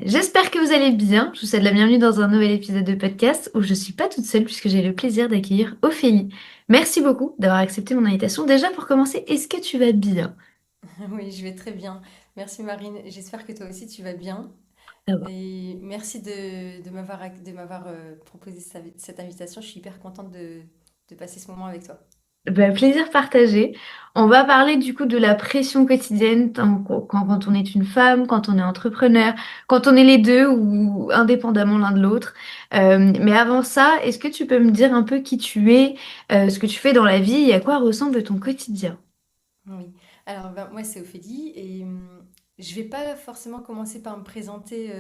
J'espère que vous allez bien. Je vous souhaite la bienvenue dans un nouvel épisode de podcast où je suis pas toute seule puisque j'ai le plaisir d'accueillir Ophélie. Merci beaucoup d'avoir accepté mon invitation. Déjà pour commencer, est-ce que tu vas bien? Oui, je vais très bien. Merci Marine. J'espère que toi aussi tu vas bien. Ça va. Et merci de m'avoir proposé cette invitation. Je suis hyper contente de passer ce moment avec toi. Ben, plaisir partagé. On va parler du coup de la pression quotidienne quand on est une femme, quand on est entrepreneur, quand on est les deux ou indépendamment l'un de l'autre. Mais avant ça, est-ce que tu peux me dire un peu qui tu es, ce que tu fais dans la vie et à quoi ressemble ton quotidien? Oui. Alors moi c'est Ophélie et je vais pas forcément commencer par me présenter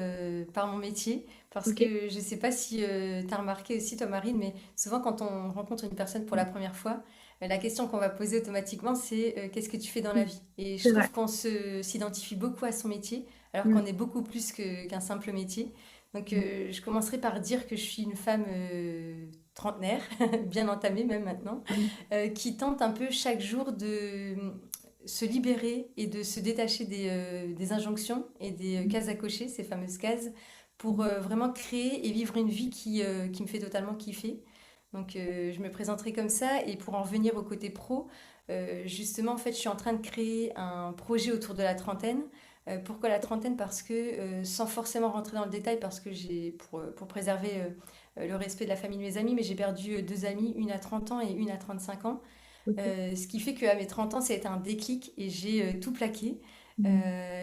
par mon métier parce Ok. que je sais pas si tu as remarqué aussi toi Marine, mais souvent quand on rencontre une personne pour la première fois, la question qu'on va poser automatiquement c'est qu'est-ce que tu fais dans la vie? Et je C'est vrai. trouve qu'on s'identifie beaucoup à son métier alors Mm. qu'on est beaucoup plus qu'un simple métier. Donc je commencerai par dire que je suis une femme trentenaire, bien entamée même maintenant, Mm. qui tente un peu chaque jour de se libérer et de se détacher des injonctions et des cases à cocher, ces fameuses cases, pour vraiment créer et vivre une vie qui me fait totalement kiffer. Donc je me présenterai comme ça et pour en revenir au côté pro, justement en fait je suis en train de créer un projet autour de la trentaine. Pourquoi la trentaine? Parce que sans forcément rentrer dans le détail, parce que pour préserver le respect de la famille de mes amis, mais j'ai perdu deux amies, une à 30 ans et une à 35 ans. Ok. Ce qui fait qu'à mes 30 ans, ça a été un déclic et j'ai tout plaqué. Mm.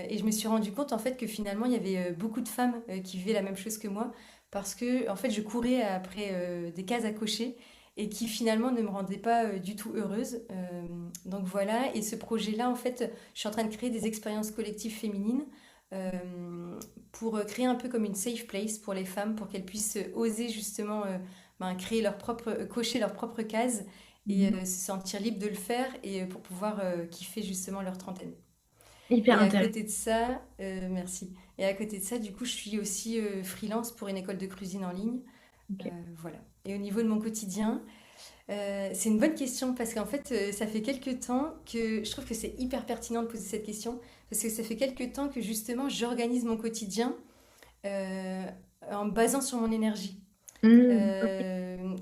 Et je me suis rendu compte en fait que finalement, il y avait beaucoup de femmes qui vivaient la même chose que moi parce que en fait, je courais après des cases à cocher et qui finalement ne me rendaient pas du tout heureuse. Donc voilà, et ce projet-là, en fait, je suis en train de créer des expériences collectives féminines euh, pour créer un peu comme une safe place pour les femmes, pour qu'elles puissent oser justement créer leur propre, cocher leurs propres cases et Mhm. se sentir libre de le faire et pour pouvoir kiffer justement leur trentaine. Hyper Et à intéressant. côté de ça, merci. Et à côté de ça, du coup, je suis aussi freelance pour une école de cuisine en ligne. Ok. Voilà. Et au niveau de mon quotidien, c'est une bonne question parce qu'en fait, ça fait quelques temps que je trouve que c'est hyper pertinent de poser cette question parce que ça fait quelques temps que justement j'organise mon quotidien euh, en me basant sur mon énergie. Ok.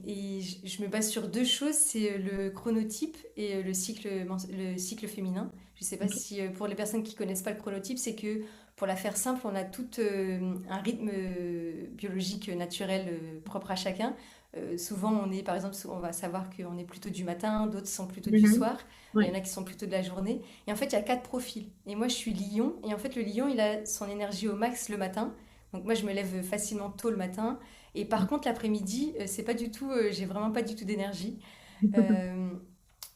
Et je me base sur deux choses, c'est le chronotype et le cycle féminin. Je ne sais pas Ok. si pour les personnes qui connaissent pas le chronotype, c'est que pour la faire simple, on a tout un rythme biologique naturel propre à chacun. Souvent, on est, par exemple, on va savoir qu'on est plutôt du matin, d'autres sont plutôt du Mhm. soir, il y en Oui. a qui sont plutôt de la journée. Et en fait, il y a quatre profils. Et moi, je suis lion. Et en fait, le lion, il a son énergie au max le matin. Donc moi, je me lève facilement tôt le matin. Et par contre, l'après-midi, c'est pas du tout, j'ai vraiment pas du tout d'énergie. Euh,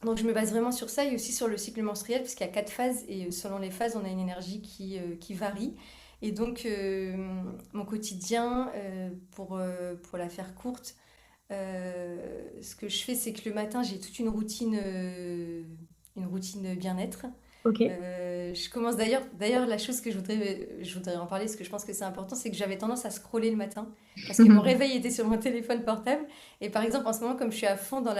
donc je me base vraiment sur ça et aussi sur le cycle menstruel, parce qu'il y a quatre phases et selon les phases, on a une énergie qui varie. Et donc mon quotidien, pour la faire courte, ce que je fais, c'est que le matin, j'ai toute une routine bien-être. Ok. Je commence d'ailleurs, la chose que je voudrais en parler, parce que je pense que c'est important, c'est que j'avais tendance à scroller le matin, parce que mon réveil était sur mon téléphone portable. Et par exemple, en ce moment, comme je suis à fond dans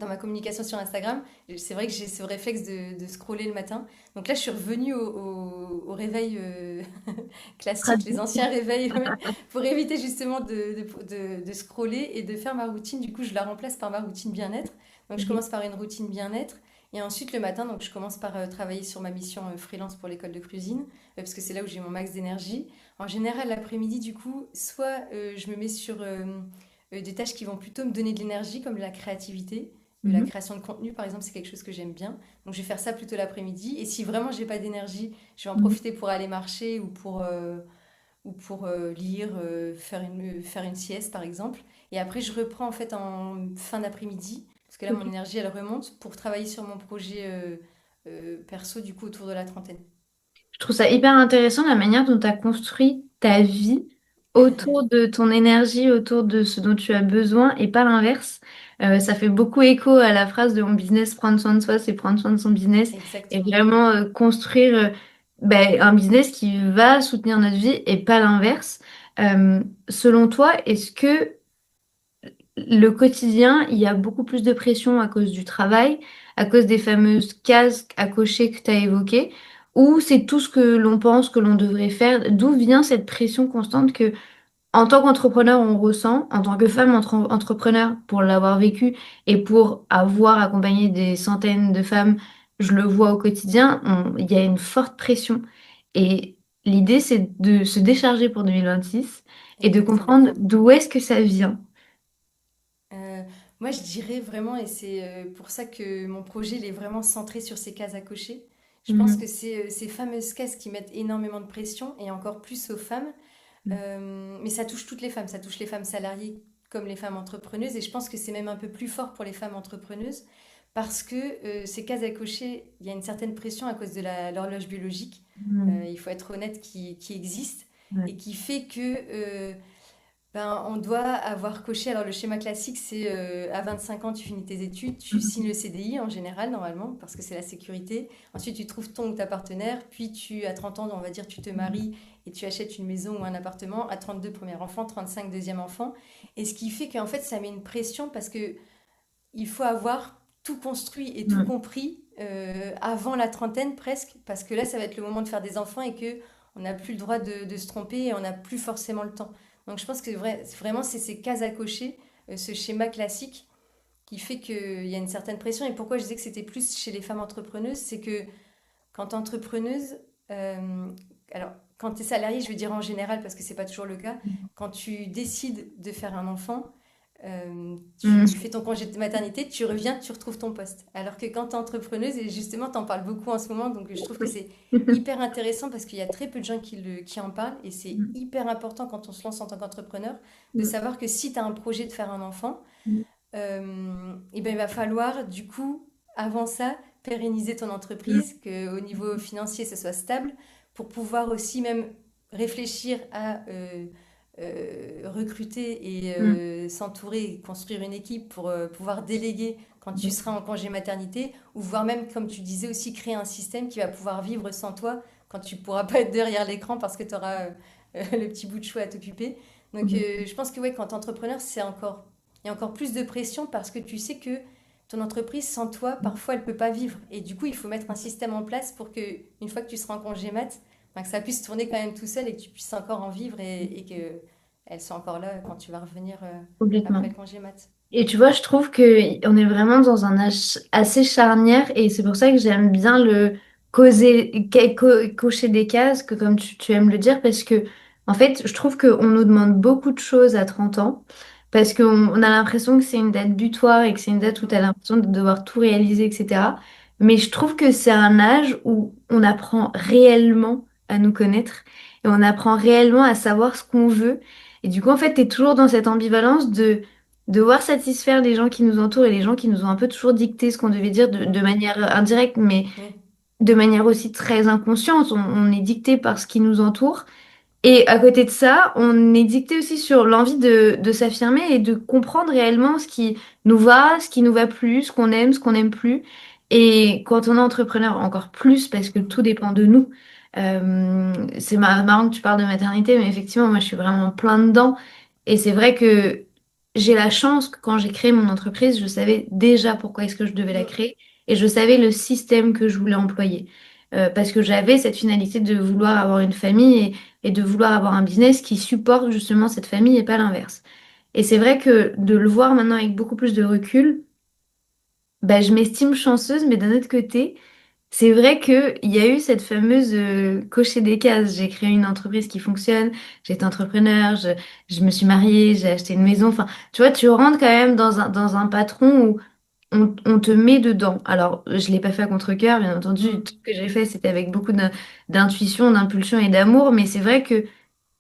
ma communication sur Instagram, c'est vrai que j'ai ce réflexe de scroller le matin. Donc là, je suis revenue au réveil classique, les Pratique. anciens réveils, ouais, pour éviter justement de scroller et de faire ma routine. Du coup, je la remplace par ma routine bien-être. Donc je Ok. commence par une routine bien-être. Et ensuite, le matin, donc, je commence par travailler sur ma mission freelance pour l'école de cuisine, parce que c'est là où j'ai mon max d'énergie. En général, l'après-midi, du coup, soit je me mets sur des tâches qui vont plutôt me donner de l'énergie, comme la créativité. La Mhm. création de contenu, par exemple, c'est quelque chose que j'aime bien. Donc, je vais faire ça plutôt l'après-midi. Et si vraiment j'ai pas d'énergie, je vais en Mhm. profiter pour aller marcher ou pour lire, faire une sieste, par exemple. Et après, je reprends en fait en fin d'après-midi, parce que là, mon Ok. énergie, elle remonte, pour travailler sur mon projet perso, du coup, autour de la trentaine. Je trouve ça hyper intéressant la manière dont tu as construit ta vie autour de ton énergie, autour de ce dont tu as besoin et pas l'inverse. Ça fait beaucoup écho à la phrase de mon business, prendre soin de soi, c'est prendre soin de son business et Exactement. vraiment construire un business qui va soutenir notre vie et pas l'inverse. Selon toi, est-ce que le quotidien, il y a beaucoup plus de pression à cause du travail, à cause des fameuses cases à cocher que tu as évoquées? ou c'est tout ce que l'on pense que l'on devrait faire? D'où vient cette pression constante que, en tant qu'entrepreneur, on ressent, en tant que femme entrepreneur, pour l'avoir vécu et pour avoir accompagné des centaines de femmes, je le vois au quotidien, il y a une forte pression. Et l'idée, c'est de se décharger pour 2026 et de Exactement. comprendre d'où est-ce que ça vient. Euh, Moi, je dirais vraiment, et c'est pour ça que mon projet il est vraiment centré sur ces cases à cocher. Je pense que Mhm. c'est ces fameuses cases qui mettent énormément de pression, et encore plus aux femmes. Mais ça touche toutes les femmes, ça touche les femmes salariées comme les femmes entrepreneuses, et je pense que c'est même un peu plus fort pour les femmes entrepreneuses, parce que ces cases à cocher, il y a une certaine pression à cause de l'horloge biologique, Mhm. il faut être honnête, qui existe, Ouais. et qui fait que ben, on doit avoir coché. Alors, le schéma classique, c'est à 25 ans, tu finis tes études, tu signes le CDI en général, normalement, parce que c'est la sécurité. Ensuite, tu trouves ton ou ta partenaire. Puis, à 30 ans, on va dire, tu te maries et tu achètes une maison ou un appartement. À 32, premier enfant, 35, deuxième enfant. Et ce qui fait qu'en fait, ça met une pression parce que il faut avoir tout construit et tout Mhm. compris avant la trentaine presque, parce que là, ça va être le moment de faire des enfants et que on n'a plus le droit de se tromper et on n'a plus forcément le temps. Donc je pense que vraiment, c'est ces cases à cocher, ce schéma classique qui fait qu'il y a une certaine pression. Et pourquoi je disais que c'était plus chez les femmes entrepreneuses, c'est que quand entrepreneuse, euh, alors quand tu es salariée, je veux dire en général, parce que c'est pas toujours le cas, quand tu décides de faire un enfant, tu Mhm. fais ton congé de maternité, tu reviens, tu retrouves ton poste. Alors que quand tu es entrepreneuse, et justement, tu en parles beaucoup en ce moment, donc je trouve que c'est hyper intéressant parce qu'il y a très peu de gens qui en parlent, et c'est hyper important quand on se lance en tant qu'entrepreneur de savoir que si tu as un projet de faire un enfant, et ben, il va falloir du coup, avant ça, pérenniser ton entreprise, qu'au niveau financier, ce soit stable, pour pouvoir aussi même réfléchir à recruter et Mhm. s'entourer et construire une équipe pour pouvoir déléguer quand tu seras en congé maternité, ou voire même, comme tu disais, aussi créer un système qui va pouvoir vivre sans toi quand tu pourras pas être derrière l'écran parce que tu auras le petit bout de chou à t'occuper. Donc je pense que ouais, quand tu es entrepreneur, il y a encore plus de pression parce que tu sais que ton entreprise, sans toi, parfois, elle peut pas vivre. Et du coup, il faut mettre un système en place pour que, une fois que tu seras en congé mat, ben, que ça puisse tourner quand même tout seul et que tu puisses encore en vivre et que elle soit encore là quand tu vas revenir après Complètement. le congé mat. Et tu vois, je trouve que on est vraiment dans un âge assez charnière et c'est pour ça que j'aime bien le cocher des cases, que comme tu aimes le dire, parce que en fait, je trouve qu'on nous demande beaucoup de choses à 30 ans, parce qu'on a l'impression que c'est une date butoir et que c'est une date où tu as Mm. l'impression de devoir tout réaliser, etc. Mais je trouve que c'est un âge où on apprend réellement à nous connaître et on apprend réellement à savoir ce qu'on veut. Et du coup, en fait, tu es toujours dans cette ambivalence de devoir satisfaire les gens qui nous entourent et les gens qui nous ont un peu toujours dicté ce qu'on devait dire de manière indirecte, mais Oui. de manière aussi très inconsciente. On est dicté par ce qui nous entoure. Et à côté de ça, on est dicté aussi sur l'envie de s'affirmer et de comprendre réellement ce qui nous va, ce qui nous va plus, ce qu'on aime plus. Et quand on est entrepreneur, encore plus parce que tout dépend de nous. C'est marrant que tu parles de maternité, mais effectivement, moi, je suis vraiment plein dedans. Et c'est vrai que j'ai la chance que quand j'ai créé mon entreprise, je savais déjà pourquoi est-ce que je devais la Mm. créer et je savais le système que je voulais employer. Parce que j'avais cette finalité de vouloir avoir une famille et de vouloir avoir un business qui supporte justement cette famille et pas l'inverse. Et c'est vrai que de le voir maintenant avec beaucoup plus de recul, bah, je m'estime chanceuse, mais d'un autre côté, c'est vrai qu'il y a eu cette fameuse cocher des cases. J'ai créé une entreprise qui fonctionne, j'ai été entrepreneur, je me suis mariée, j'ai acheté une maison. Enfin, tu vois, tu rentres quand même dans un patron où on te met dedans. Alors, je l'ai pas fait à contre-cœur, bien entendu. Tout Mm. ce que j'ai fait, c'était avec beaucoup d'intuition, d'impulsion et d'amour. Mais c'est vrai que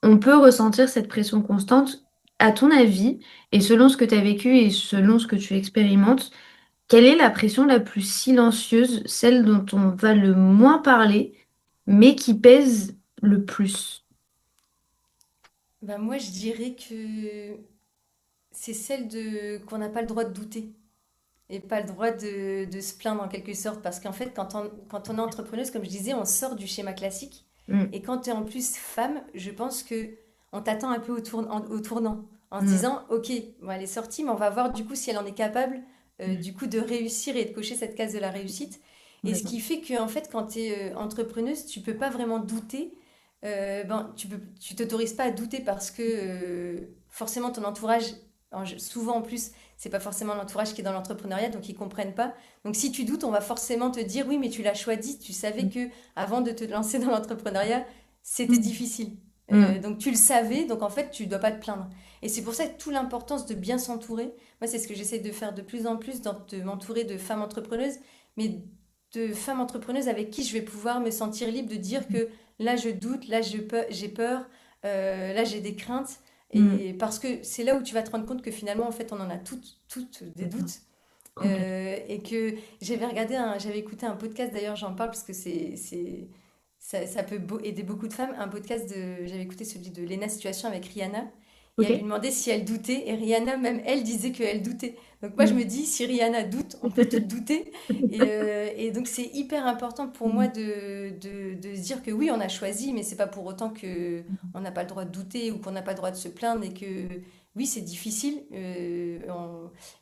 on peut ressentir cette pression constante. À ton avis, et selon ce que tu as vécu et selon ce que tu expérimentes, quelle est la pression la plus silencieuse, celle dont on va le moins parler, mais qui pèse le plus? Ben, moi, je dirais que c'est celle de qu'on n'a pas le droit de douter et pas le droit de se plaindre en quelque sorte. Parce qu'en fait, quand on est entrepreneuse, comme je disais, on sort du schéma classique. Mm, Et quand tu es en plus femme, je pense que on t'attend un peu au tournant, en se mm, disant, ok, bon, elle est sortie, mais on va voir du coup si elle en est capable, du coup, de réussir et de cocher cette case de la réussite. Et ce complètement. qui fait que, en fait, quand tu es entrepreneuse, tu peux pas vraiment douter. Tu t'autorises pas à douter parce que forcément ton entourage, souvent en plus, c'est pas forcément l'entourage qui est dans l'entrepreneuriat, donc ils comprennent pas. Donc si tu doutes, on va forcément te dire oui, mais tu l'as choisi, tu savais que avant de te lancer dans l'entrepreneuriat, c'était Mm. difficile. Mm. Donc tu le savais, donc en fait tu dois pas te plaindre. Et c'est pour ça que toute l'importance de bien s'entourer. Moi, c'est ce que j'essaie de faire de plus en plus, de m'entourer de femmes entrepreneuses, mais de femmes entrepreneuses avec qui je vais pouvoir me sentir libre de dire que là je doute, là j'ai peur, là j'ai des craintes. Mm. Et parce que c'est là où tu vas te rendre compte que finalement, en fait, on en a toutes des Complètement. doutes. Complètement. Et que j'avais écouté un podcast, d'ailleurs j'en parle parce que ça peut aider beaucoup de femmes. J'avais écouté celui de Lena Situation avec Rihanna. Et elle lui Ok. demandait si elle doutait. Et Rihanna, même elle, disait qu'elle doutait. Donc moi, je me Mm. dis, si Rihanna doute, on peut toutes douter. Et donc c'est hyper important pour moi de se dire que oui, on a choisi, mais c'est pas pour autant que on n'a pas le droit de douter ou qu'on n'a pas le droit de se plaindre et que oui, c'est difficile.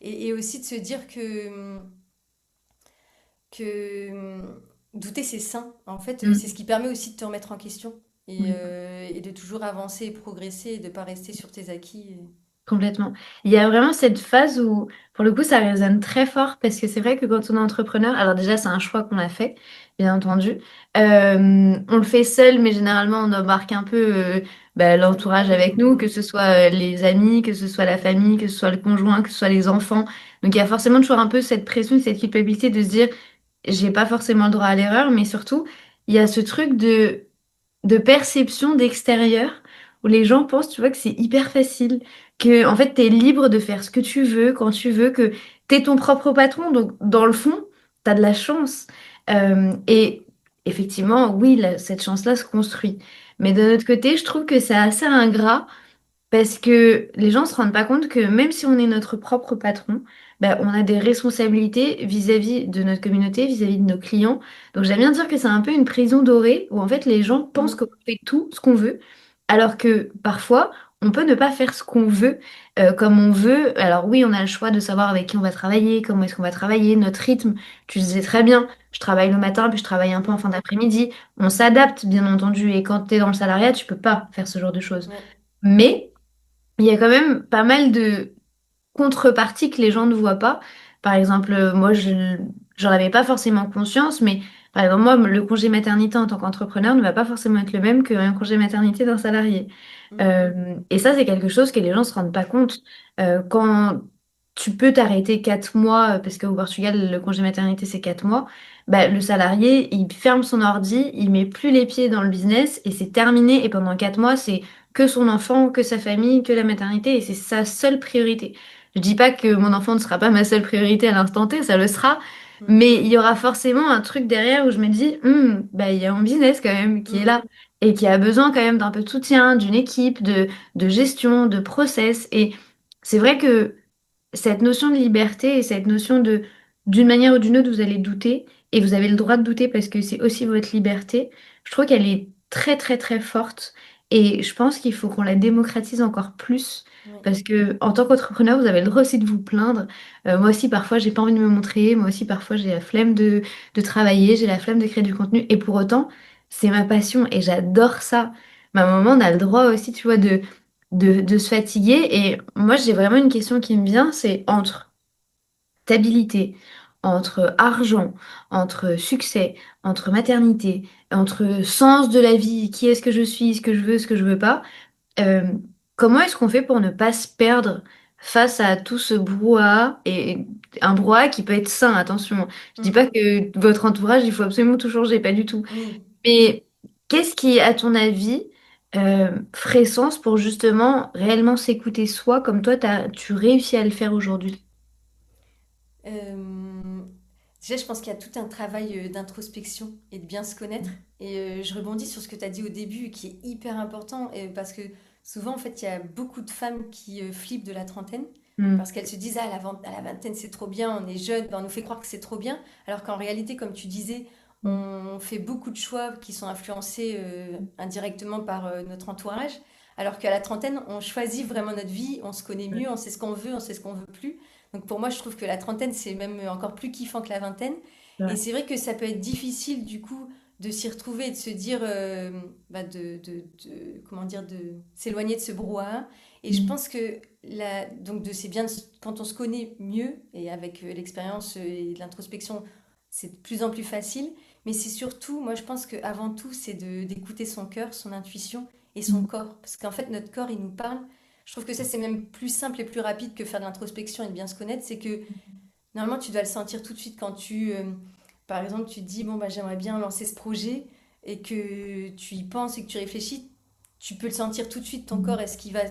Et aussi de se dire que douter, c'est sain. En fait, c'est Mm. ce qui permet aussi de te remettre en question Mm. et de toujours avancer et progresser et de pas rester sur tes acquis. Complètement. Il y a vraiment cette phase où, pour le coup, ça résonne très fort parce que c'est vrai que quand on est entrepreneur, alors déjà, c'est un choix qu'on a fait, bien entendu. On le fait seul, mais généralement, on embarque un peu l'entourage Familial. avec nous, que ce soit les amis, que ce soit la famille, que ce soit le conjoint, que ce soit les enfants. Donc, il y a forcément toujours un peu cette pression, cette culpabilité de se dire, j'ai pas forcément le droit à l'erreur, mais surtout, il y a ce truc de perception d'extérieur où les gens pensent, tu vois, que c'est hyper facile, que en fait, t'es libre de faire ce que tu veux, quand tu veux, que t'es ton propre patron. Donc, dans le fond, t'as de la chance. Et effectivement, oui, cette chance-là se construit. Mais d'un autre côté, je trouve que c'est assez ingrat parce que les gens se rendent pas compte que même si on est notre propre patron, bah, on a des responsabilités vis-à-vis de notre communauté, vis-à-vis de nos clients. Donc j'aime bien dire que c'est un peu une prison dorée où en fait les gens pensent qu'on Mhm. fait tout ce qu'on veut, alors que parfois on peut ne pas faire ce qu'on veut comme on veut. Alors oui, on a le choix de savoir avec qui on va travailler, comment est-ce qu'on va travailler, notre rythme. Tu disais très bien, je travaille le matin, puis je travaille un peu en Mhm. fin d'après-midi. On s'adapte bien entendu et quand tu es dans le salariat, tu peux pas faire ce genre de choses. Ouais. Mais il y a quand même pas mal de contreparties que les gens ne voient pas. Par exemple, moi, j'en avais pas forcément conscience, mais par exemple, moi, le congé maternité en tant qu'entrepreneur ne va pas forcément être le même qu'un congé maternité d'un salarié. Mhm. Et ça, c'est quelque chose que les gens se rendent pas compte. Quand tu peux t'arrêter 4 mois, parce qu'au Portugal, le congé maternité, c'est 4 mois, bah, le salarié, il ferme son ordi, il met plus les pieds dans le business et c'est terminé. Et pendant 4 mois, c'est que son enfant, que sa famille, que la maternité, et c'est sa seule priorité. Je dis pas que mon enfant ne sera pas ma seule priorité à l'instant T, ça le sera, Mhm. mais il y aura forcément un truc derrière où je me dis, bah, il y a un business quand même qui est Mhm. là et qui a besoin quand même d'un peu de soutien, d'une équipe, de gestion, de process. Et c'est vrai que cette notion de liberté et cette notion de, d'une manière ou d'une autre, vous allez douter, et vous avez le droit de douter parce que c'est aussi votre liberté, je trouve qu'elle est très très très forte. Et je pense qu'il faut qu'on la démocratise encore plus. Ouais. Parce que en tant qu'entrepreneur, vous avez le droit aussi de vous plaindre. Moi aussi, parfois, j'ai pas envie de me montrer. Moi aussi, parfois, j'ai la flemme de travailler. J'ai la flemme de créer du contenu. Et pour autant, c'est ma passion et j'adore ça. Mais à un moment, on a le droit aussi, tu vois, de se fatiguer. Et moi, j'ai vraiment une question qui me vient, c'est entre stabilité, entre argent, entre succès, entre maternité, entre sens de la vie, qui est-ce que je suis, ce que je veux pas. euh, Comment est-ce qu'on fait pour ne pas se perdre face à tout ce brouhaha et un brouhaha qui peut être sain, attention. Je dis pas Mhm. que votre entourage, il faut absolument tout changer, pas du tout. Oui. Mais qu'est-ce qui, à ton avis, ferait sens pour justement réellement s'écouter soi comme toi, tu réussis à le faire aujourd'hui? Euh, Déjà, je pense qu'il y a tout un travail d'introspection et de bien se connaître. Et je rebondis sur ce que tu as dit au début, qui est hyper important, parce que souvent, en fait, il y a beaucoup de femmes qui flippent de la trentaine, Hmm. parce qu'elles se disent, ah, à la vingtaine, c'est trop bien, on est jeune, ben, on nous fait croire que c'est trop bien, alors qu'en réalité, comme tu disais, on fait beaucoup de choix qui sont influencés indirectement par notre entourage, alors qu'à la trentaine, on choisit vraiment notre vie, on se connaît mieux, on sait ce qu'on veut, on sait ce qu'on veut plus. Donc pour moi, je trouve que la trentaine, c'est même encore plus kiffant que la vingtaine. Et Ouais. c'est vrai que ça peut être difficile du coup de s'y retrouver et de se dire, bah, comment dire, de s'éloigner de ce brouhaha. Et je Mm. pense que donc c'est bien quand on se connaît mieux et avec l'expérience et l'introspection, c'est de plus en plus facile. Mais c'est surtout, moi je pense qu'avant tout, c'est d'écouter son cœur, son intuition et son Mm. corps. Parce qu'en fait, notre corps, il nous parle. Je trouve que ça, c'est même plus simple et plus rapide que faire de l'introspection et de bien se connaître. C'est que normalement, tu dois le sentir tout de suite quand par exemple, tu te dis, bon, bah, j'aimerais bien lancer ce projet et que tu y penses et que tu réfléchis, tu peux le sentir tout de suite, ton Mm. corps. Est-ce qu'il va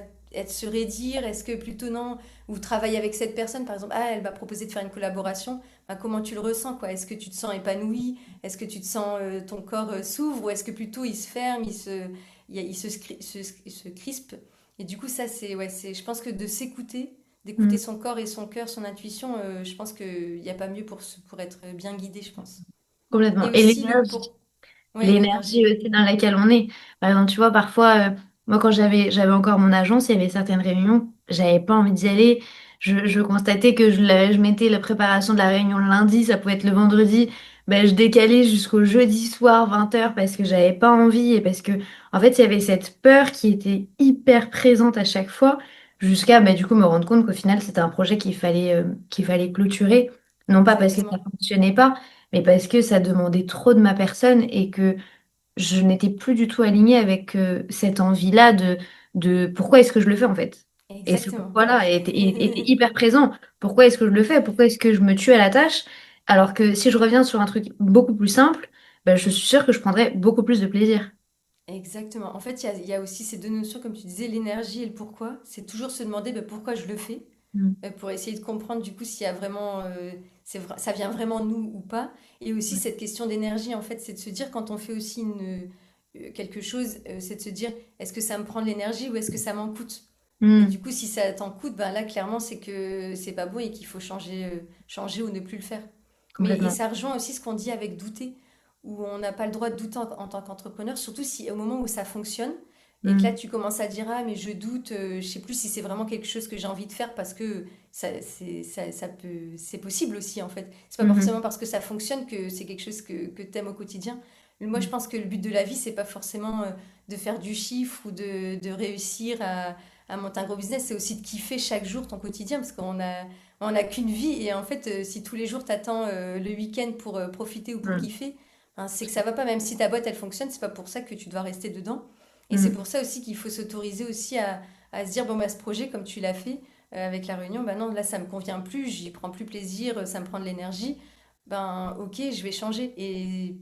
se raidir? Est-ce que plutôt non? Ou travailler avec cette personne, par exemple, ah, elle m'a proposé de faire une collaboration. Bah, comment tu le ressens, quoi? Est-ce que tu te sens épanoui? Est-ce que tu te sens, ton corps s'ouvre? Ou est-ce que plutôt il se ferme, il se crispe? Et du coup, ça, ouais, je pense que de s'écouter, d'écouter Mm. son corps et son cœur, son intuition, je pense qu'il n'y a pas mieux pour être bien guidé, je pense. Complètement. Et Et aussi le l'énergie. pour. Ouais, l'énergie. L'énergie aussi dans laquelle on est. Par exemple, tu vois, parfois, moi, quand j'avais encore mon agence, il y avait certaines réunions, j'avais pas envie d'y aller. Je constatais que je mettais la préparation de la réunion le lundi, ça pouvait être le vendredi. Ben, je décalais jusqu'au jeudi soir, 20h, parce que j'avais pas envie et parce que, en fait, il y avait cette peur qui était hyper présente à chaque fois, jusqu'à, ben, du coup, me rendre compte qu'au final, c'était un projet qu'il fallait clôturer. Non pas parce que ça Exactement. fonctionnait pas, mais parce que ça demandait trop de ma personne et que je n'étais plus du tout alignée avec cette envie-là de pourquoi est-ce que je le fais en fait. Et ce Exactement. pourquoi-là était hyper présent. Pourquoi est-ce que je le fais? Pourquoi est-ce que je me tue à la tâche? Alors que si je reviens sur un truc beaucoup plus simple, ben, je suis sûre que je prendrais beaucoup plus de plaisir. Exactement. En fait, il y a aussi ces deux notions, comme tu disais, l'énergie et le pourquoi. C'est toujours se demander bah, pourquoi je le fais, Mm. pour essayer de comprendre du coup s'il y a vraiment, ça vient vraiment de nous ou pas. Et aussi Ouais. cette question d'énergie, en fait, c'est de se dire quand on fait aussi quelque chose, c'est de se dire est-ce que ça me prend de l'énergie ou est-ce que ça m'en coûte? Et du Mm. coup, si ça t'en coûte, ben là, clairement, c'est que c'est pas bon et qu'il faut changer ou ne plus le faire. Et Complètement. ça rejoint aussi ce qu'on dit avec douter, où on n'a pas le droit de douter en tant qu'entrepreneur, surtout si au moment où ça fonctionne, et que là, Mm. tu commences à dire, ah, mais je doute, je sais plus si c'est vraiment quelque chose que j'ai envie de faire parce que c'est possible aussi, en fait. C'est pas forcément Mhm. parce que ça fonctionne que c'est quelque chose que tu aimes au quotidien. Moi, je pense que le but de la vie, c'est pas forcément de faire du chiffre ou de réussir à monter un gros business, c'est aussi de kiffer chaque jour ton quotidien parce on a qu'une vie et en fait, si tous les jours t'attends le week-end pour profiter ou pour Mm. kiffer, hein, c'est que ça va pas. Même si ta boîte elle fonctionne, c'est pas pour ça que tu dois rester dedans. Et c'est Mm. pour ça aussi qu'il faut s'autoriser aussi à se dire bon bah ce projet comme tu l'as fait avec la réunion, bah non là ça me convient plus, j'y prends plus plaisir, ça me prend de l'énergie. Ben ok, je vais changer et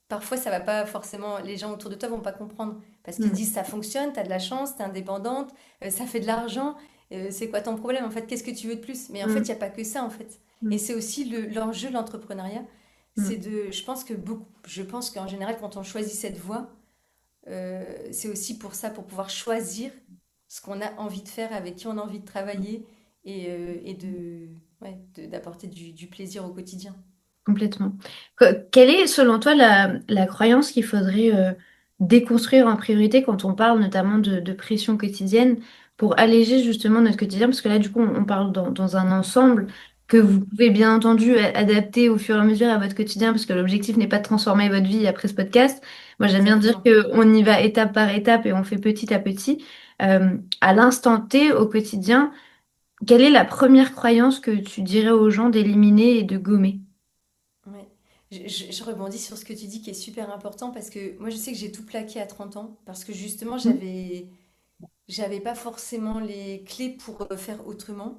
parfois, ça va pas forcément, les gens autour de toi vont pas comprendre parce qu'ils se Mm. disent ça fonctionne, tu as de la chance, tu es indépendante, ça fait de l'argent, c'est quoi ton problème en fait, qu'est-ce que tu veux de plus? Mais en fait, il Mm. n'y a pas que ça en fait. Et Mm. c'est aussi l'enjeu de l'entrepreneuriat, Mm. je pense qu'en général, quand on choisit cette voie, c'est aussi pour ça, pour pouvoir choisir ce qu'on a envie de faire, avec qui on a envie de travailler et ouais, d'apporter du plaisir au quotidien. Complètement. Quelle est, selon toi, la croyance qu'il faudrait déconstruire en priorité quand on parle notamment de pression quotidienne pour alléger justement notre quotidien? Parce que là, du coup, on parle dans un ensemble que vous Mhm, pouvez bien entendu adapter au fur et à mesure à votre quotidien, parce que l'objectif n'est pas de transformer votre vie après ce podcast. Moi, j'aime bien dire exactement. qu'on y va étape par étape et on fait petit à petit. À l'instant T, au quotidien, quelle est la première croyance que tu dirais aux gens d'éliminer et de gommer? Ouais. Je rebondis sur ce que tu dis qui est super important parce que moi je sais que j'ai tout plaqué à 30 ans parce que justement j'avais pas forcément les clés pour faire autrement.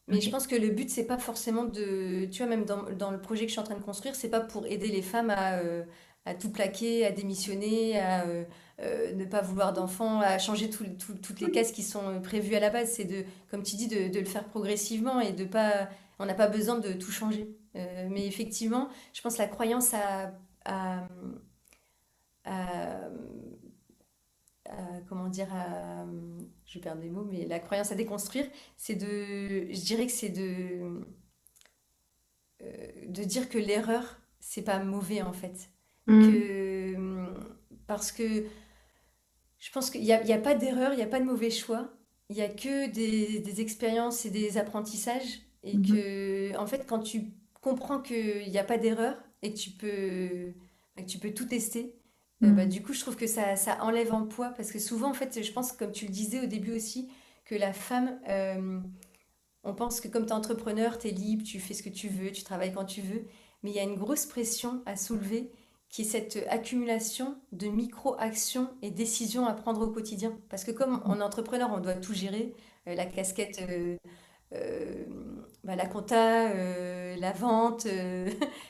Mais je Ok. pense que le but c'est pas forcément de, tu vois, même dans le projet que je suis en train de construire, c'est pas pour aider les femmes à tout plaquer, à démissionner, à ne pas vouloir d'enfants, à changer toutes les cases qui sont prévues à la base. C'est de, comme tu dis, de le faire progressivement et de pas, on n'a pas besoin de tout changer. Mais effectivement, je pense que la croyance à, à- comment dire, je perds des mots, mais la croyance à déconstruire, je dirais que c'est de dire que l'erreur, c'est pas mauvais en fait. Hmm. Que, parce que je pense qu'il y a pas d'erreur, il n'y a pas de mauvais choix. Il n'y a que des expériences et des apprentissages. Et Mhm. que, en fait, quand tu comprends qu'il n'y a pas d'erreur, et que tu peux tout tester, bah, Mm. du coup, je trouve que ça enlève en poids parce que souvent, en fait, je pense, comme tu le disais au début aussi, que la femme, on pense que comme tu es entrepreneur, tu es libre, tu fais ce que tu veux, tu travailles quand tu veux, mais il y a une grosse pression à soulever qui est cette accumulation de micro-actions et décisions à prendre au quotidien. Parce que comme on est entrepreneur, on doit tout gérer, la casquette, euh, bah, la compta, la vente,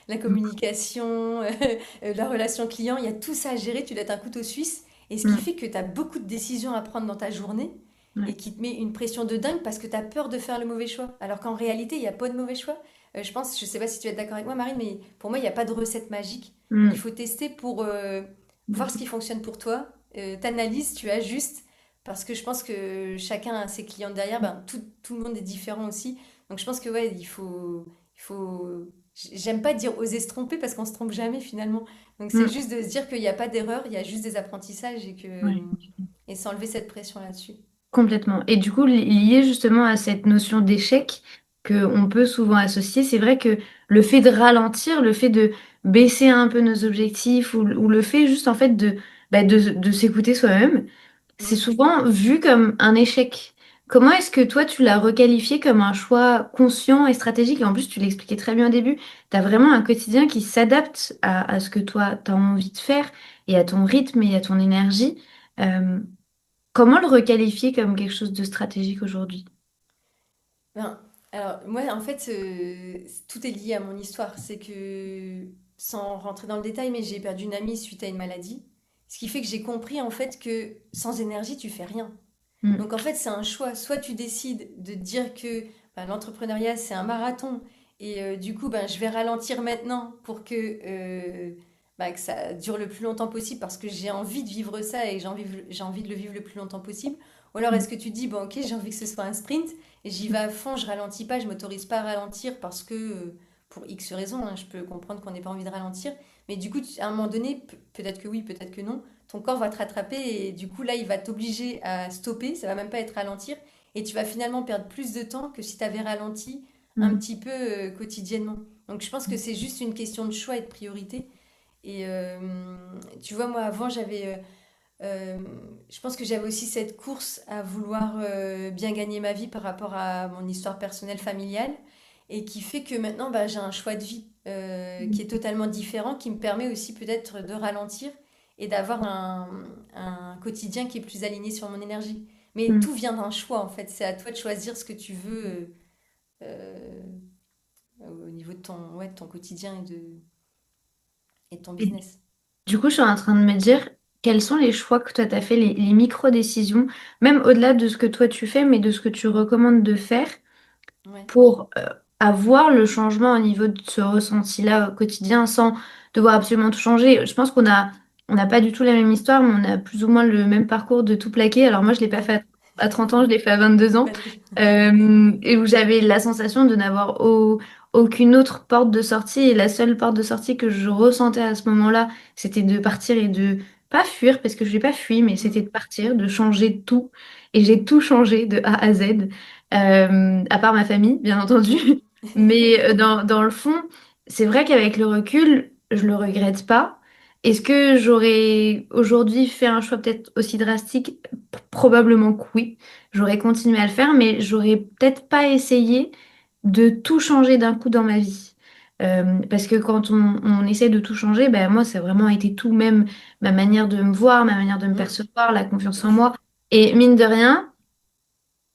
la communication, la relation client, il y a tout ça à gérer, tu dois être un couteau suisse. Et ce qui Mm. fait que tu as beaucoup de décisions à prendre dans ta journée Ouais. et qui te met une pression de dingue parce que tu as peur de faire le mauvais choix. Alors qu'en réalité, il n'y a pas de mauvais choix. Je pense, je sais pas si tu es d'accord avec moi, Marine, mais pour moi, il n'y a pas de recette magique. Il Mm. faut tester pour voir ce qui Complètement. fonctionne pour toi. T'analyses, tu ajustes. Parce que je pense que chacun a ses clients derrière, ben, tout le monde est différent aussi. Donc je pense que ouais, j'aime pas dire oser se tromper parce qu'on se trompe jamais finalement. Donc c'est Mm. juste de se dire qu'il n'y a pas d'erreur, il y a juste des apprentissages Ouais. et s'enlever cette pression là-dessus. Complètement. Et du coup, lié justement à cette notion d'échec qu'on peut souvent associer, c'est vrai que le fait de ralentir, le fait de baisser un peu nos objectifs ou le fait juste en fait de s'écouter soi-même, c'est Mm. souvent vu comme un échec. Comment est-ce que toi, tu l'as requalifié comme un choix conscient et stratégique? Et en plus, tu l'expliquais très bien au début, tu as vraiment un quotidien qui s'adapte à ce que toi, tu as envie de faire et à ton rythme et à ton énergie. Euh, Comment le requalifier comme quelque chose de stratégique aujourd'hui? Ben, alors moi en fait tout est lié à mon histoire. C'est que sans rentrer dans le détail, mais j'ai perdu une amie suite à une maladie. Ce qui fait que j'ai compris en fait que sans énergie, tu fais rien. Mm, Donc en fait, c'est un choix. Soit tu décides de dire que ben, l'entrepreneuriat, c'est un marathon et du coup, ben, je vais ralentir maintenant pour que ça dure le plus longtemps possible parce que j'ai envie de vivre ça et j'ai envie de le vivre le plus longtemps possible. Ou alors mm, est-ce que tu dis, bon ok, j'ai envie que ce soit un sprint et j'y vais à fond, je ralentis pas, je m'autorise pas à ralentir parce que, pour X raisons, hein, je peux comprendre qu'on n'ait pas envie de ralentir. Mais du coup, à un moment donné, peut-être que oui, peut-être que non, ton corps va te rattraper et du coup là il va t'obliger à stopper, ça va même pas être ralentir et tu vas finalement perdre plus de temps que si tu avais ralenti un mm, petit peu quotidiennement. Donc je pense que c'est juste une question de choix et de priorité. Et tu vois, moi avant euh, je pense que j'avais aussi cette course à vouloir bien gagner ma vie par rapport à mon histoire personnelle familiale et qui fait que maintenant bah, j'ai un choix de vie qui est totalement différent, qui me permet aussi peut-être de ralentir et d'avoir un quotidien qui est plus aligné sur mon énergie. Mais mm. tout vient d'un choix en fait, c'est à toi de choisir ce que tu veux euh, au niveau de ouais, de ton quotidien et de ton Et business. du coup, je suis en train de me dire, quels sont les choix que toi, tu as fait, les micro-décisions, même au-delà de ce que toi, tu fais, mais de ce que tu recommandes de faire Ouais. pour avoir le changement au niveau de ce ressenti-là au quotidien sans devoir absolument tout changer. Je pense on n'a pas du tout la même histoire, mais on a plus ou moins le même parcours de tout plaquer. Alors moi, je l'ai pas fait à 30 ans, je l'ai fait à 22 ans, 22. et où j'avais la sensation de n'avoir aucune autre porte de sortie. Et la seule porte de sortie que je ressentais à ce moment-là, c'était de partir et de pas fuir, parce que je n'ai pas fui, mais c'était de Mm. partir, de changer tout. Et j'ai tout changé de A à Z à part ma famille, bien entendu. Mm. Mais dans le fond, c'est vrai qu'avec le recul, je le regrette pas. Est-ce que j'aurais aujourd'hui fait un choix peut-être aussi drastique? Probablement que oui. J'aurais continué à le faire, mais j'aurais peut-être pas essayé de tout changer d'un coup dans ma vie. Parce que quand on essaie de tout changer, ben moi, ça a vraiment été tout, même ma manière de me voir, ma manière de me Mm. percevoir, la confiance en moi. Et mine de rien,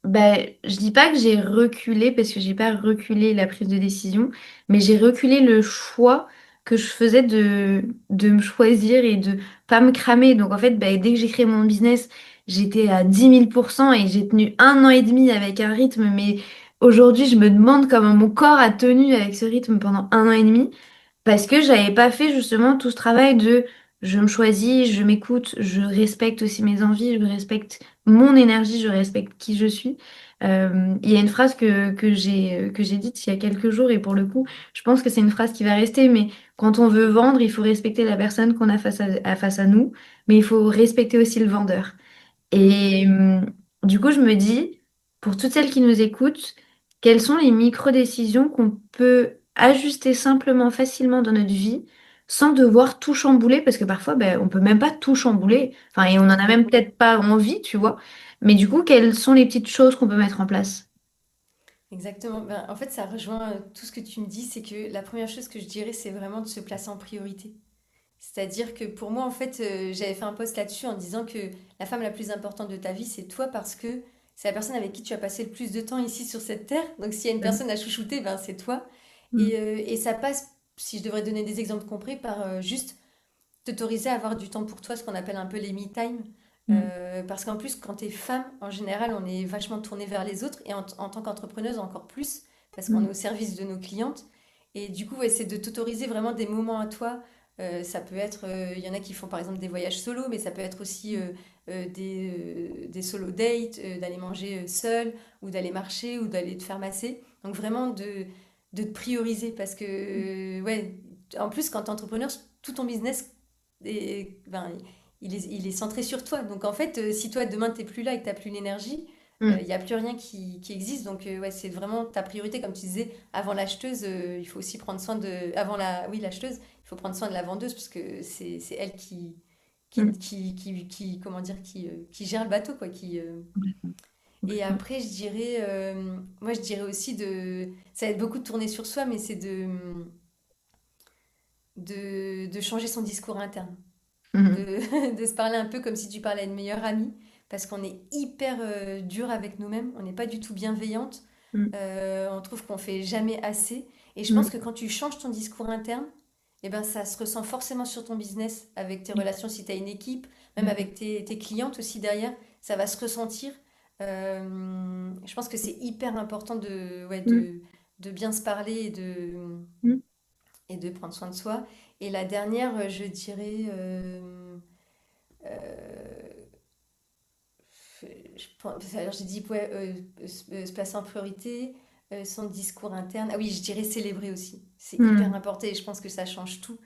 ben, je dis pas que j'ai reculé parce que j'ai pas reculé la prise de décision, mais j'ai reculé le choix que je faisais de me choisir et de pas me cramer. Donc en fait, ben, dès que j'ai créé mon business, j'étais à 10 000% et j'ai tenu 1 an et demi avec un rythme, mais aujourd'hui, je me demande comment mon corps a tenu avec ce rythme pendant 1 an et demi. Parce que j'avais pas fait justement tout ce travail de je me choisis, je m'écoute, je respecte aussi mes envies, je respecte mon énergie, je respecte qui je suis. Il y a une phrase que j'ai dite il y a quelques jours et pour le coup, je pense que c'est une phrase qui va rester, mais quand on veut vendre, il faut respecter la personne qu'on a face à nous, mais il faut respecter aussi le vendeur. Mm. Et du coup, je me dis, pour toutes celles qui nous écoutent, quelles sont les micro-décisions qu'on peut ajuster simplement, facilement dans notre vie, sans devoir tout chambouler, parce que parfois, ben, on peut même pas tout chambouler. Enfin, et on en a Exactement. même peut-être pas envie, tu vois. Mais du coup, quelles sont les petites choses qu'on peut mettre en place? Exactement. Ben, en fait, ça rejoint tout ce que tu me dis, c'est que la première chose que je dirais, c'est vraiment de se placer en priorité. C'est-à-dire que pour moi, en fait, j'avais fait un post là-dessus en disant que la femme la plus importante de ta vie, c'est toi parce que c'est la personne avec qui tu as passé le plus de temps ici sur cette terre. Donc s'il y a une Mhm. personne à chouchouter, ben, c'est toi. Mhm. Et ça passe, si je devrais donner des exemples concrets, par juste t'autoriser à avoir du temps pour toi, ce qu'on appelle un peu les me time. Mhm. Parce qu'en plus, quand tu es femme, en général, on est vachement tourné vers les autres et en tant qu'entrepreneuse encore plus, parce qu'on est Mhm. au service de nos clientes. Et du coup, ouais, c'est de t'autoriser vraiment des moments à toi. Ça peut être, il y en a qui font par exemple des voyages solo, mais ça peut être aussi des solo dates, d'aller manger seul, ou d'aller marcher, ou d'aller te faire masser. Donc vraiment de te prioriser, parce que, ouais, en plus, quand tu es entrepreneur, tout ton business ben, il est centré sur toi. Donc en fait, si toi demain t'es plus là et que t'as plus l'énergie, il Mhm. n'y a plus rien qui existe. Donc ouais, c'est vraiment ta priorité, comme tu disais, avant l'acheteuse, il faut aussi prendre soin de... Avant oui, l'acheteuse, il faut prendre soin de la vendeuse, parce que c'est elle Mhm. comment dire, qui gère le bateau, quoi. Complètement. Et Complètement. après, moi je dirais aussi ça va être beaucoup de tourner sur soi, mais c'est de changer son discours interne. Mhm. De se parler un peu comme si tu parlais à une meilleure amie, parce qu'on est hyper dur avec nous-mêmes, on n'est pas du tout bienveillante, Mhm. on trouve qu'on fait jamais assez. Et je pense Mhm. que quand tu changes ton discours interne, eh ben, ça se ressent forcément sur ton business, avec tes relations, si tu as une équipe, même avec tes clientes aussi derrière, ça va se ressentir. Je pense que c'est hyper important ouais, Mhm. de bien se parler Mhm. et de prendre soin de soi. Et la dernière, je dirais, alors j'ai dit, ouais, se placer en priorité, son discours interne. Ah oui, je dirais célébrer aussi. C'est hyper Mhm. important et je pense que ça change tout.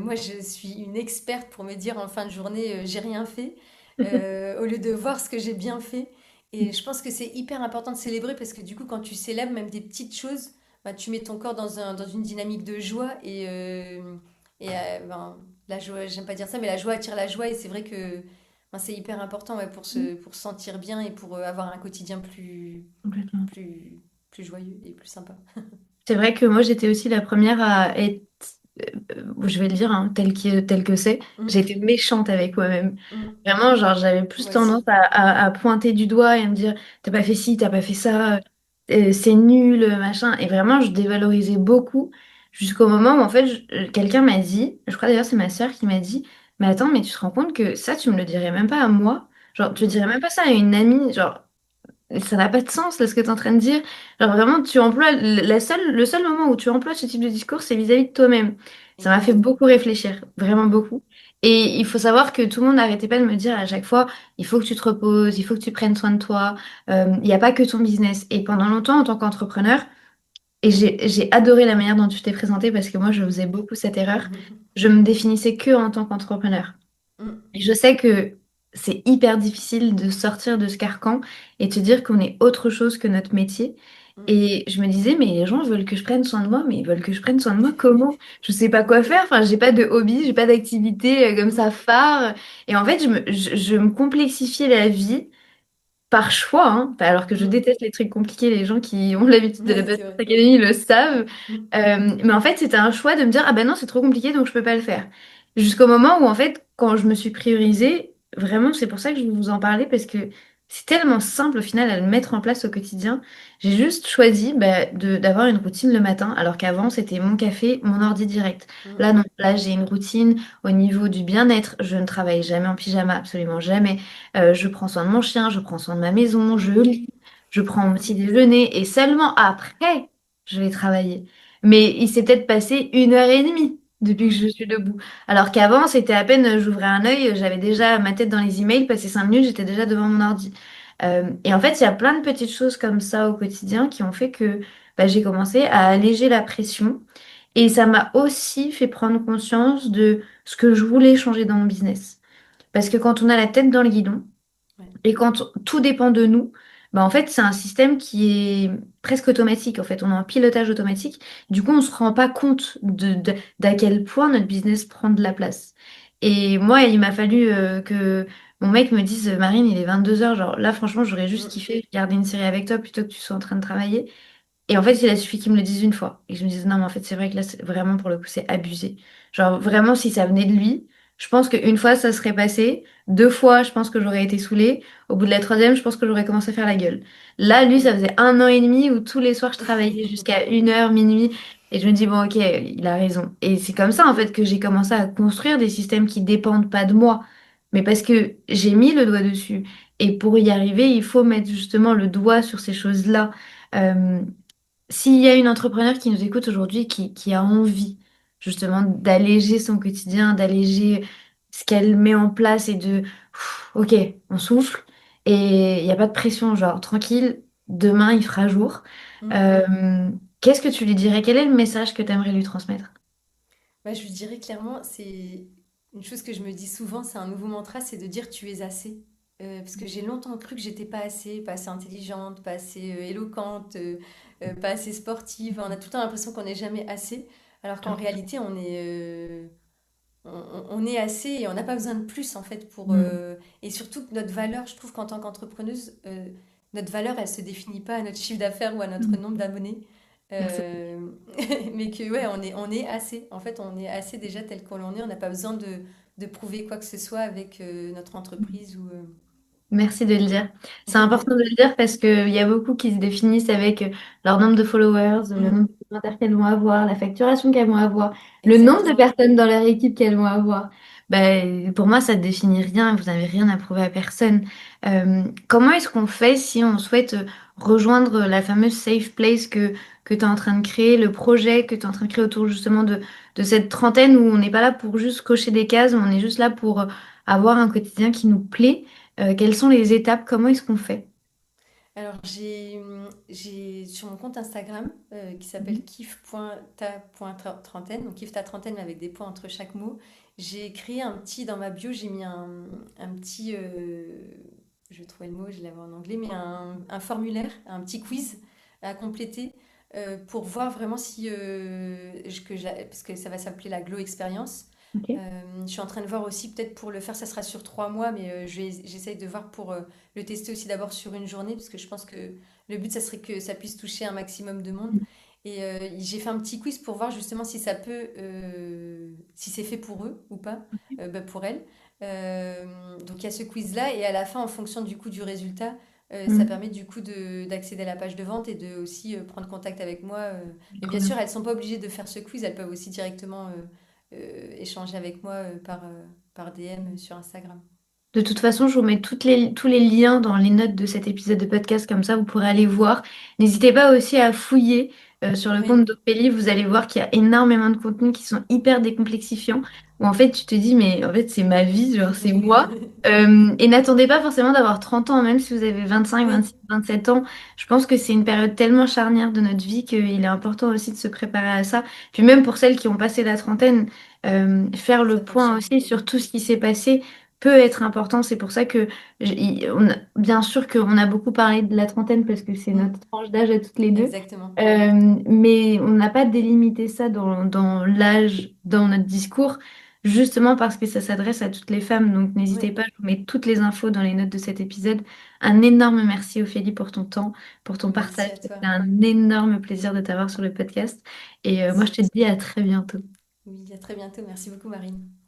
Moi, je suis une experte pour me dire en fin de journée, j'ai rien fait, au lieu de voir ce que j'ai bien fait. Et je pense que c'est hyper important de célébrer, parce que du coup, quand tu célèbres même des petites choses, bah, tu mets ton corps dans une dynamique de joie. Ben, la joie, j'aime pas dire ça, mais la joie attire la joie. Et c'est vrai que ben, c'est hyper important, ouais, pour se sentir bien et pour avoir un quotidien Complètement. plus, plus joyeux et plus sympa. C'est vrai que moi, j'étais aussi la première à être, je vais le dire, hein, tel que c'est, Mm, j'étais méchante avec moi-même. mm. Vraiment, genre, j'avais plus Moi tendance aussi. à pointer du doigt et à me dire, t'as pas fait ci, t'as pas fait ça, c'est nul, machin. Et vraiment, je dévalorisais beaucoup jusqu'au moment où, en fait, quelqu'un m'a dit, je crois d'ailleurs, c'est ma sœur qui m'a dit, mais attends, mais tu te rends compte que ça, tu me le dirais même pas à moi? Genre, tu dirais Mm, même pas ça à une amie, genre. Ça n'a pas de sens, là, ce que tu es en train de dire. Genre, vraiment, tu emploies, le seul moment où tu emploies ce type de discours, c'est vis-à-vis de toi-même. Ça m'a fait exactement. beaucoup réfléchir, vraiment Mm, beaucoup. Et il faut savoir que tout le monde n'arrêtait pas de me dire à chaque fois, il faut que tu te reposes, il faut que tu prennes soin de toi. Il n'y a pas que ton business. Et pendant longtemps, en tant qu'entrepreneur, et j'ai adoré la manière dont tu t'es présenté parce que moi, je faisais beaucoup cette erreur. mm, Je me définissais que en tant qu'entrepreneur. mm, Et je sais que c'est hyper difficile de sortir de ce carcan et de se dire qu'on est autre chose que notre métier. mm. Et je me disais, mais les gens veulent que je prenne soin de moi, mais ils veulent que je prenne soin de moi comment? Je sais pas quoi faire, enfin, j'ai pas de hobby, j'ai pas d'activité comme ça Mm. phare. Et en fait, je me complexifiais la vie par choix, hein. Enfin, alors que je Mm. déteste les trucs compliqués, les gens qui ont l'habitude de la Ouais, Business c'est vrai. Academy le savent. Mm, Mais en fait, c'était un choix de me dire, ah ben non, c'est trop compliqué, donc je peux pas le faire. Jusqu'au moment où, en fait, quand je me suis priorisée, vraiment, c'est pour ça que je vais vous en parler, parce que c'est tellement simple au final à le mettre en place au quotidien. J'ai juste choisi bah, d'avoir une routine le matin, alors qu'avant, c'était mon café, mon ordi direct. mm, Là, non, là, j'ai une routine au niveau du bien-être. Je ne travaille jamais en pyjama, absolument jamais. Je prends soin de mon chien, je prends soin de ma maison, je mm. lis, je prends mon petit déjeuner et seulement après, je vais travailler. Mais il s'est peut-être passé 1 heure et demie depuis que Mm. je suis debout. Alors qu'avant, c'était à peine j'ouvrais un œil, j'avais déjà ma tête dans les emails, passé 5 minutes, j'étais déjà devant mon ordi. Et en fait, il y a plein de petites choses comme ça au quotidien qui ont fait que bah, j'ai commencé à alléger la pression. Et ça m'a aussi fait prendre conscience de ce que je voulais changer dans mon business. Parce que quand on a la tête dans le guidon Ouais. et quand tout dépend de nous, bah, en fait, c'est un système qui est presque automatique. En fait, on a un pilotage automatique. Du coup, on se rend pas compte d'à quel point notre business prend de la place. Et moi, il m'a fallu que mon mec me dise, Marine, il est 22 heures. Genre, là, franchement, j'aurais juste Mm. kiffé regarder une série avec toi plutôt que tu sois en train de travailler. Et en fait, il a suffi qu'il me le dise une fois. Et que je me dise, non, mais en fait, c'est vrai que là, vraiment, pour le coup, c'est abusé. Genre, vraiment, si ça venait de lui, je pense qu'une fois, ça serait passé. Deux fois, je pense que j'aurais été saoulée. Au bout de la troisième, je pense que j'aurais commencé à faire la gueule. Là, lui, ça Mm. faisait 1 an et demi où tous les soirs, je travaillais jusqu'à 1 heure, minuit. Et je me dis, bon, ok, il a raison. Et c'est comme ça, en fait, que j'ai commencé à construire des systèmes qui dépendent pas de moi, mais parce que j'ai mis le doigt dessus. Et pour y arriver, il faut mettre justement le doigt sur ces choses-là. Euh, S'il y a une entrepreneur qui nous écoute aujourd'hui, qui a envie justement d'alléger son quotidien, d'alléger ce qu'elle met en place et de, ok, on souffle et il n'y a pas de pression, genre tranquille, demain il fera jour. Mm. Euh, Qu'est-ce que tu lui dirais? Quel est le message que tu aimerais lui transmettre? Bah, je lui dirais clairement, c'est une chose que je me dis souvent, c'est un nouveau mantra, c'est de dire tu es assez. Parce que j'ai longtemps cru que j'étais pas assez intelligente, pas assez éloquente, pas assez sportive. On a tout le temps l'impression qu'on n'est jamais assez, alors qu'en réalité, on est assez et on n'a pas besoin de plus en fait pour. Mm, Et surtout que notre valeur, je trouve qu'en tant qu'entrepreneuse, notre valeur, elle se définit pas à notre chiffre d'affaires ou à notre mm. nombre d'abonnés. Merci. Euh, mais que ouais, on est assez. En fait, on est assez déjà tel qu'on en est. On n'a pas besoin de prouver quoi que ce soit avec notre entreprise ou. Merci de le dire. C'est important de le dire parce qu'il y a beaucoup qui se définissent avec leur nombre de followers, le Mm, nombre de commentaires qu'elles vont avoir, la facturation qu'elles vont avoir, le nombre de exactement. personnes dans leur équipe qu'elles vont avoir. Ben, pour moi, ça ne définit rien. Vous n'avez rien à prouver à personne. Comment est-ce qu'on fait si on souhaite rejoindre la fameuse safe place que tu es en train de créer, le projet que tu es en train de créer autour justement de cette trentaine où on n'est pas là pour juste cocher des cases, mais on est juste là pour avoir un quotidien qui nous plaît? Quelles sont les étapes? Comment est-ce qu'on fait? Alors, j'ai sur mon compte Instagram qui Mhm. s'appelle kiff.ta.trentaine, donc kiff ta trentaine mais avec des points entre chaque mot. J'ai créé un petit, dans ma bio, j'ai mis un petit, je vais trouver le mot, je l'avais en anglais, mais un formulaire, un petit quiz à compléter pour voir vraiment si, parce que ça va s'appeler la Glow Experience. Ok. Je suis en train de voir aussi, peut-être pour le faire, ça sera sur 3 mois, mais j'essaye de voir pour le tester aussi d'abord sur une journée, parce que je pense que le but, ça serait que ça puisse toucher un maximum de monde. Et j'ai fait un petit quiz pour voir justement si ça peut, si c'est fait pour eux ou pas, bah, pour elles. Donc il y a ce quiz-là, et à la fin, en fonction du coup du résultat, ça Mhm. permet du coup d'accéder à la page de vente et de aussi prendre contact avec moi. Mais Trop bien bien. sûr, elles sont pas obligées de faire ce quiz, elles peuvent aussi directement échanger avec moi par DM sur Instagram. De toute façon, je vous mets tous les liens dans les notes de cet épisode de podcast, comme ça vous pourrez aller voir. N'hésitez pas aussi à fouiller sur le compte Oui. d'Ophélie, vous allez voir qu'il y a énormément de contenus qui sont hyper décomplexifiants, où en fait tu te dis, mais en fait c'est ma vie, genre c'est moi. Et n'attendez pas forcément d'avoir 30 ans, même si vous avez 25, Oui, 26, 27 ans. Je pense que c'est une période tellement charnière de notre vie qu'il est important aussi de se préparer à ça. Puis même pour celles qui ont passé la trentaine, faire ça le peut point changer. aussi sur tout ce qui s'est passé peut être important. C'est pour ça que, bien sûr qu'on a beaucoup parlé de la trentaine parce que c'est Mm, notre tranche d'âge à toutes les deux. exactement. Mais on n'a pas délimité ça dans l'âge, dans notre discours, justement parce que ça s'adresse à toutes les femmes. Donc n'hésitez Oui, pas, je vous mets toutes les infos dans les notes de cet épisode. Un énorme merci Ophélie pour ton temps, pour ton partage. merci à toi. C'était un énorme plaisir de t'avoir sur le podcast. Et moi, je Merci. te dis à très bientôt. Oui, à très bientôt. Merci beaucoup, Marine.